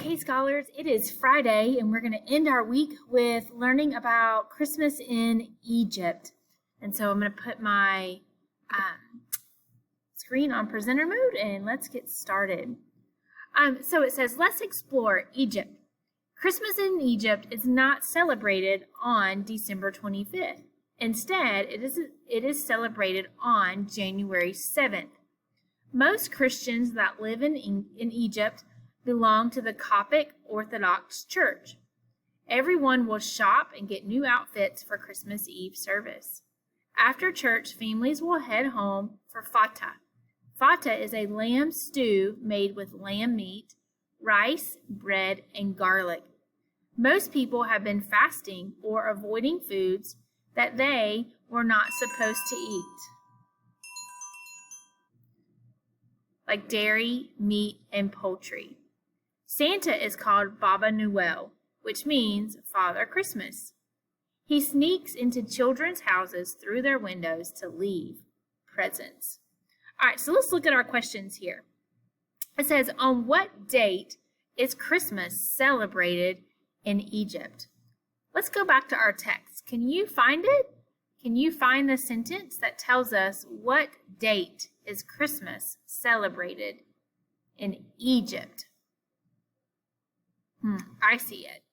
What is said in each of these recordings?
hey scholars, it is Friday and we're going to end our week with learning about Christmas in Egypt. And so I'm going to put my screen on presenter mode and let's get started. So it says, let's explore Egypt. Christmas in Egypt is not celebrated on December 25th. Instead, it is celebrated on January 7th. Most Christians that live in Egypt belong to the Coptic Orthodox Church. Everyone will shop and get new outfits for Christmas Eve service. After church, families will head home for fata. Fata is a lamb stew made with lamb meat, rice, bread, and garlic. Most people have been fasting or avoiding foods that they were not supposed to eat, like dairy, meat, and poultry. Santa is called Baba Noel, which means Father Christmas. He sneaks into children's houses through their windows to leave presents. All right, so let's look at our questions here. It says, on what date is Christmas celebrated in Egypt? Let's go back to our text. Can you find it? Can you find the sentence that tells us what date is Christmas celebrated in Egypt? I see it.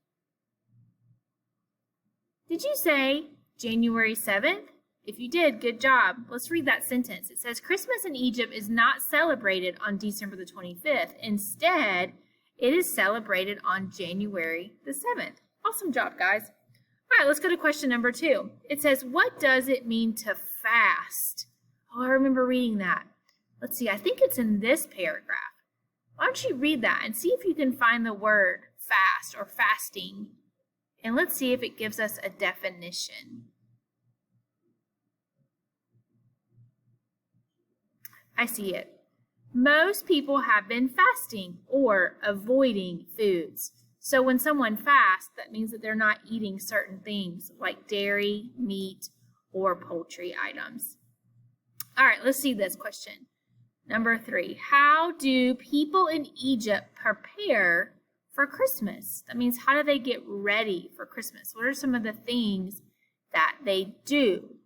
Did you say January 7th? If you did, good job. Let's read that sentence. It says, Christmas in Egypt is not celebrated on December the 25th. Instead, it is celebrated on January the 7th. Awesome job, guys. All right, let's go to question number 2. It says, what does it mean to fast? Oh, I remember reading that. Let's see, I think it's in this paragraph. Why don't you read that and see if you can find the word fast or fasting, and let's see if it gives us a definition. I see it. Most people have been fasting or avoiding foods. So when someone fasts, that means that they're not eating certain things like dairy, meat, or poultry items. All right, let's see this question. Number 3, how do people in Egypt prepare for Christmas? That means, how do they get ready for Christmas? What are some of the things that they do?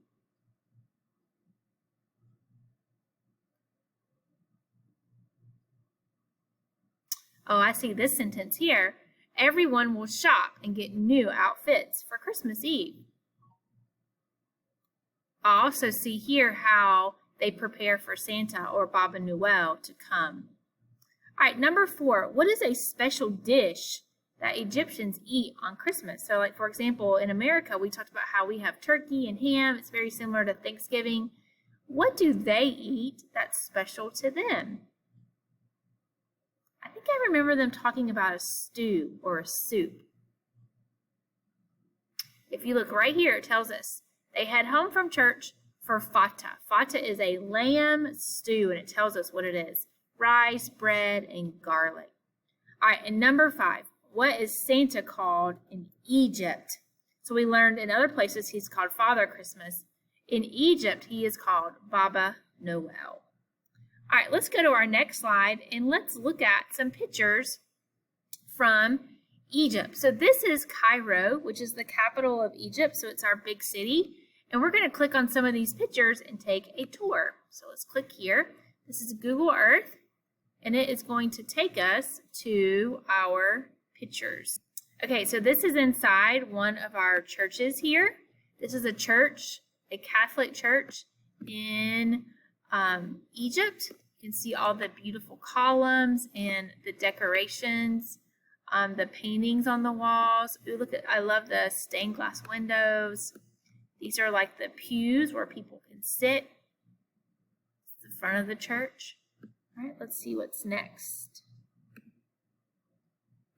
Oh, I see this sentence here. Everyone will shop and get new outfits for Christmas Eve. I also see here how they prepare for Santa or Baba Noel to come. All right, number 4, what is a special dish that Egyptians eat on Christmas? So like, for example, in America, we talked about how we have turkey and ham. It's very similar to Thanksgiving. What do they eat that's special to them? I think I remember them talking about a stew or a soup. If you look right here, it tells us they head home from church for fata. Fata is a lamb stew, and it tells us what it is. Rice, bread, and garlic. All right, and number 5, what is Santa called in Egypt? So we learned in other places he's called Father Christmas. In Egypt, he is called Baba Noel. All right, let's go to our next slide, and let's look at some pictures from Egypt. So this is Cairo, which is the capital of Egypt, so it's our big city. And we're going to click on some of these pictures and take a tour. So let's click here. This is Google Earth, and it is going to take us to our pictures. Okay, so this is inside one of our churches here. This is a church, a Catholic church in Egypt. You can see all the beautiful columns and the decorations, the paintings on the walls. Ooh, look at, I love the stained glass windows. These are like the pews where people can sit. It's the front of the church. All right, let's see what's next.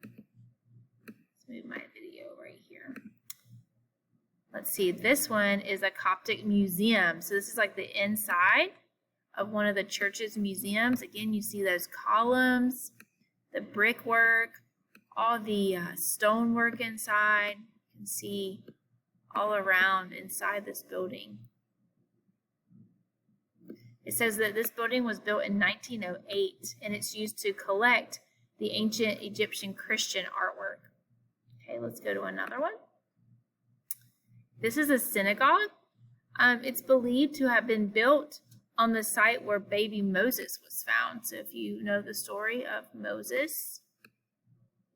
Let's move my video right here. Let's see, this one is a Coptic museum. So this is like the inside of one of the church's museums. Again, you see those columns, the brickwork, all the stonework inside. You can see all around inside this building. It says that this building was built in 1908, and it's used to collect the ancient Egyptian Christian artwork. Okay, let's go to another one. This is a synagogue. It's believed to have been built on the site where baby Moses was found. So if you know the story of Moses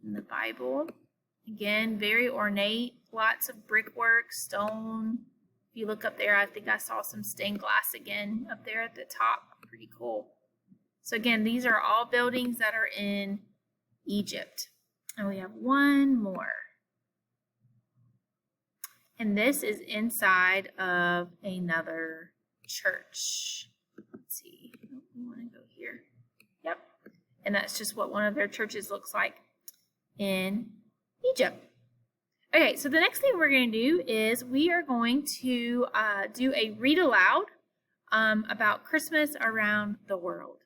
in the Bible, again, very ornate, lots of brickwork, stone. If you look up there, I think I saw some stained glass again up there at the top. Pretty cool. So again, these are all buildings that are in Egypt. And we have one more. And this is inside of another church. Let's see. We want to go here. Yep. And that's just what one of their churches looks like in Egypt. Okay, so the next thing we're going to do is we are going to do a read aloud about Christmas around the world.